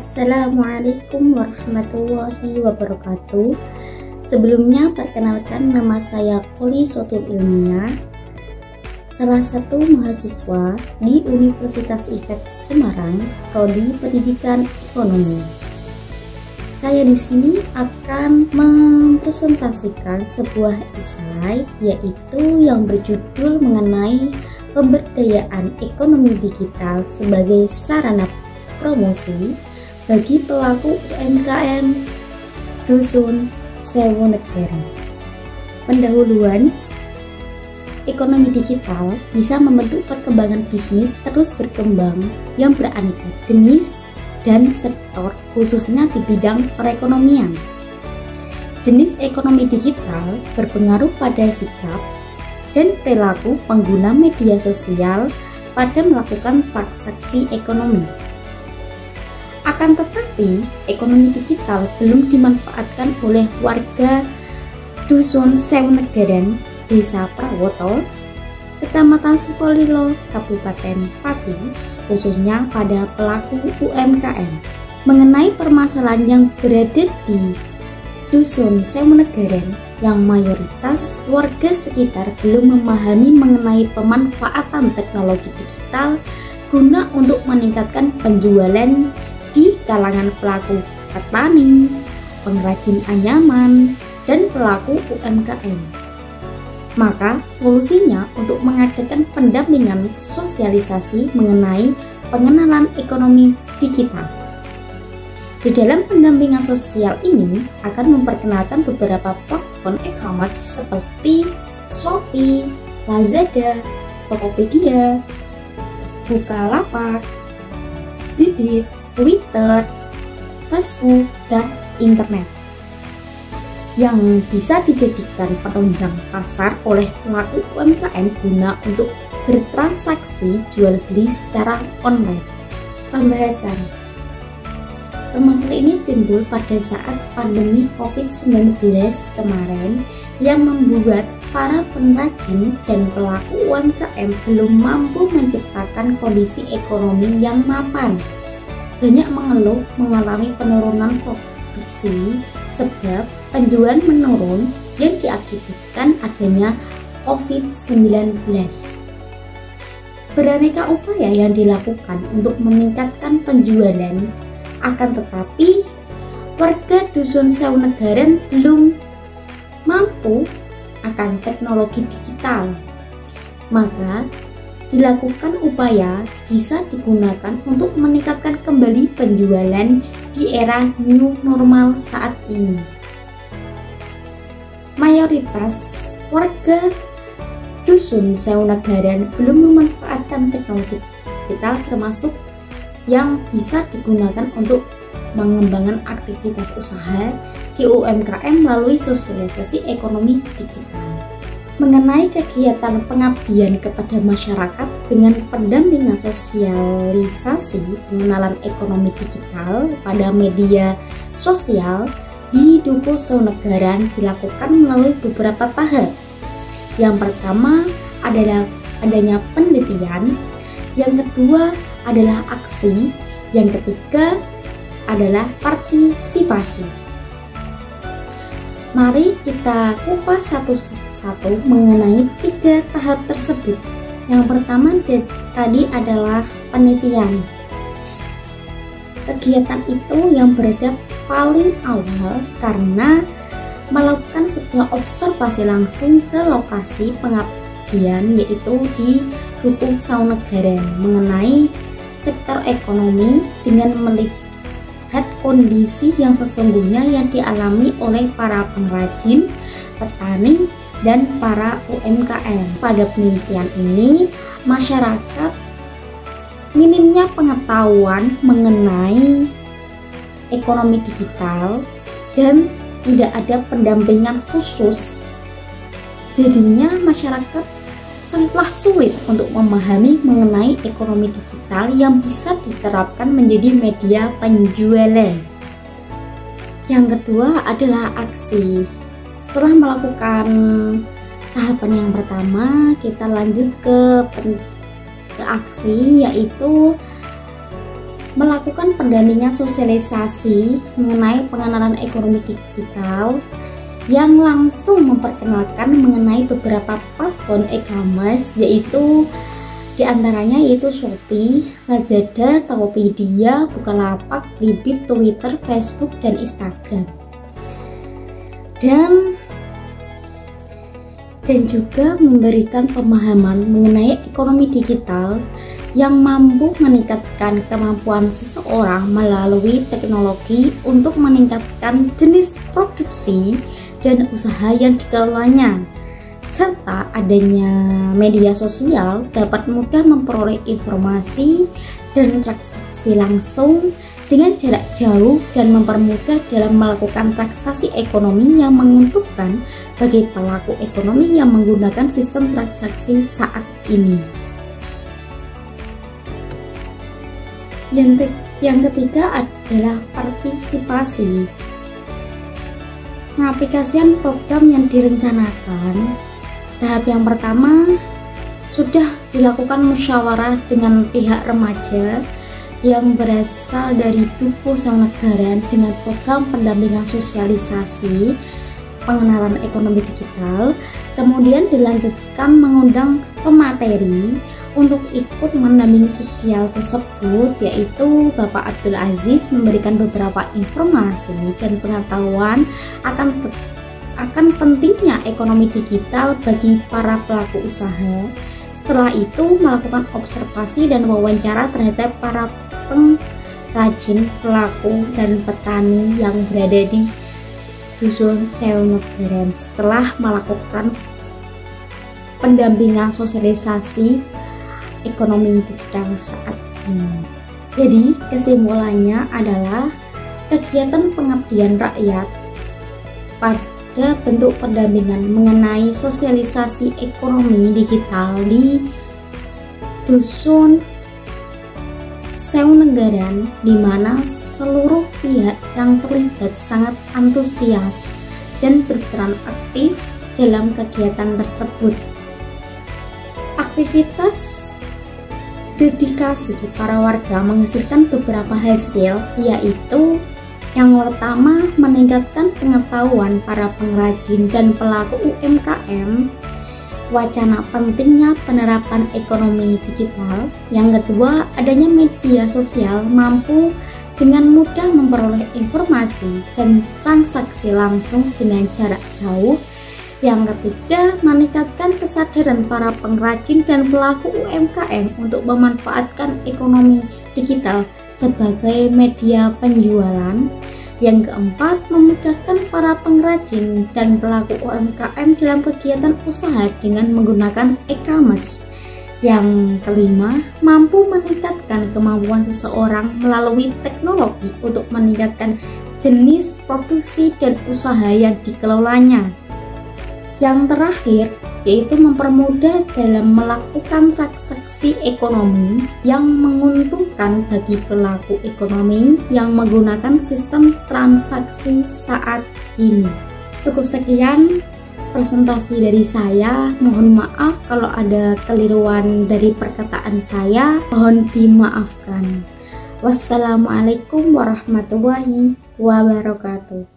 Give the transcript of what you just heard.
Assalamualaikum warahmatullahi wabarakatuh. Sebelumnya perkenalkan, nama saya Koli Sotul Ilmiah, salah satu mahasiswa di Universitas IPET Semarang, Prodi Pendidikan Ekonomi. Saya di sini akan mempresentasikan sebuah esai, yaitu yang berjudul mengenai pemberdayaan ekonomi digital sebagai sarana promosi bagi pelaku UMKM Dusun Sewu Negara. Pendahuluan, ekonomi digital bisa membentuk perkembangan bisnis terus berkembang yang beraneka jenis dan sektor, khususnya di bidang perekonomian. Jenis ekonomi digital berpengaruh pada sikap dan perilaku pengguna media sosial pada melakukan transaksi ekonomi. Akan tetapi, ekonomi digital belum dimanfaatkan oleh warga Dusun Sewu Negara, Desa Prawoto, Kecamatan Sukolilo, Kabupaten Pati, khususnya pada pelaku UMKM. Mengenai permasalahan yang berada di Dusun Sewu Negara, yang mayoritas warga sekitar belum memahami mengenai pemanfaatan teknologi digital guna untuk meningkatkan penjualan di kalangan pelaku petani, pengrajin anyaman, dan pelaku UMKM. Maka solusinya untuk mengadakan pendampingan sosialisasi mengenai pengenalan ekonomi digital. Di dalam pendampingan sosial ini akan memperkenalkan beberapa platform e-commerce seperti Shopee, Lazada, Tokopedia, Bukalapak, Bibit, Twitter, Facebook, dan internet yang bisa dijadikan penunjang pasar oleh pelaku UMKM guna untuk bertransaksi jual beli secara online. Pembahasan permasalahan ini timbul pada saat pandemi COVID-19 kemarin yang membuat para pengrajin dan pelaku UMKM belum mampu menciptakan kondisi ekonomi yang mapan. Banyak mengeluh mengalami penurunan produksi sebab penjualan menurun yang diakibatkan adanya COVID-19. Beraneka upaya yang dilakukan untuk meningkatkan penjualan, akan tetapi warga Dusun Sewu Negara belum mampu akan teknologi digital. Maka dilakukan upaya bisa digunakan untuk meningkatkan kembali penjualan di era new normal saat ini. Mayoritas warga Dusun Sewu Negara belum memanfaatkan teknologi digital, termasuk yang bisa digunakan untuk mengembangkan aktivitas usaha di UMKM melalui sosialisasi ekonomi digital. Mengenai kegiatan pengabdian kepada masyarakat dengan pendampingan sosialisasi pengenalan ekonomi digital pada media sosial di Dusun Sewu Negara dilakukan melalui beberapa tahap. Yang pertama adalah adanya penelitian, yang kedua adalah aksi, yang ketiga adalah partisipasi. Mari kita kupas satu-satu mengenai tiga tahap tersebut. Yang pertama tadi adalah penelitian. Kegiatan itu yang berada paling awal karena melakukan sebuah observasi langsung ke lokasi pengabdian, yaitu di Dusun Sewu Negara, mengenai sektor ekonomi dengan melihat kondisi yang sesungguhnya yang dialami oleh para pengrajin, petani, dan para UMKM. Pada penelitian ini, masyarakat minimnya pengetahuan mengenai ekonomi digital dan tidak ada pendampingan khusus. Jadinya masyarakat sangatlah sulit untuk memahami mengenai ekonomi digital yang bisa diterapkan menjadi media penjualan. Yang kedua adalah aksi. Setelah melakukan tahapan yang pertama, kita lanjut ke aksi, yaitu melakukan pendampingan sosialisasi mengenai pengenalan ekonomi digital yang langsung memperkenalkan mengenai beberapa platform e-commerce, yaitu diantaranya yaitu Shopee, Lazada, Tokopedia, Bukalapak, Blibit, Twitter, Facebook, dan Instagram. Dan juga memberikan pemahaman mengenai ekonomi digital yang mampu meningkatkan kemampuan seseorang melalui teknologi untuk meningkatkan jenis produksi dan usaha yang dikelolanya, serta adanya media sosial dapat mudah memperoleh informasi dan transaksi langsung dengan jarak jauh dan mempermudah dalam melakukan transaksi ekonomi yang menguntungkan bagi pelaku ekonomi yang menggunakan sistem transaksi saat ini. Yang ketiga adalah partisipasi. Pengaplikasian program yang direncanakan. Tahap yang pertama sudah dilakukan musyawarah dengan pihak remaja yang berasal dari Dupo Negara dengan program pendampingan sosialisasi pengenalan ekonomi digital. Kemudian dilanjutkan mengundang pemateri untuk ikut mendampingi sosial tersebut, yaitu Bapak Abdul Aziz, memberikan beberapa informasi dan pengetahuan akan pentingnya ekonomi digital bagi para pelaku usaha. Setelah itu melakukan observasi dan wawancara terhadap para pengrajin, pelaku, dan petani yang berada di Dusun Sewu Negara. Setelah melakukan pendampingan sosialisasi ekonomi digital saat ini. Jadi kesimpulannya adalah kegiatan pengabdian rakyat pada bentuk pendampingan mengenai sosialisasi ekonomi digital di Dusun Sewu Negara, di mana seluruh pihak yang terlibat sangat antusias dan berperan aktif dalam kegiatan tersebut. Aktivitas dedikasi para warga menghasilkan beberapa hasil, yaitu yang pertama, meningkatkan pengetahuan para pengrajin dan pelaku UMKM wacana pentingnya penerapan ekonomi digital. Yang kedua, adanya media sosial mampu dengan mudah memperoleh informasi dan transaksi langsung dengan jarak jauh. Yang ketiga, meningkatkan kesadaran para pengrajin dan pelaku UMKM untuk memanfaatkan ekonomi digital sebagai media penjualan. Yang keempat, memudahkan para pengrajin dan pelaku UMKM dalam kegiatan usaha dengan menggunakan e-commerce. Yang kelima, mampu meningkatkan kemampuan seseorang melalui teknologi untuk meningkatkan jenis produksi dan usaha yang dikelolanya. Yang terakhir, yaitu mempermudah dalam melakukan transaksi ekonomi yang menguntungkan bagi pelaku ekonomi yang menggunakan sistem transaksi saat ini. Cukup sekian presentasi dari saya. Mohon maaf kalau ada keliruan dari perkataan saya, mohon dimaafkan. Wassalamualaikum warahmatullahi wabarakatuh.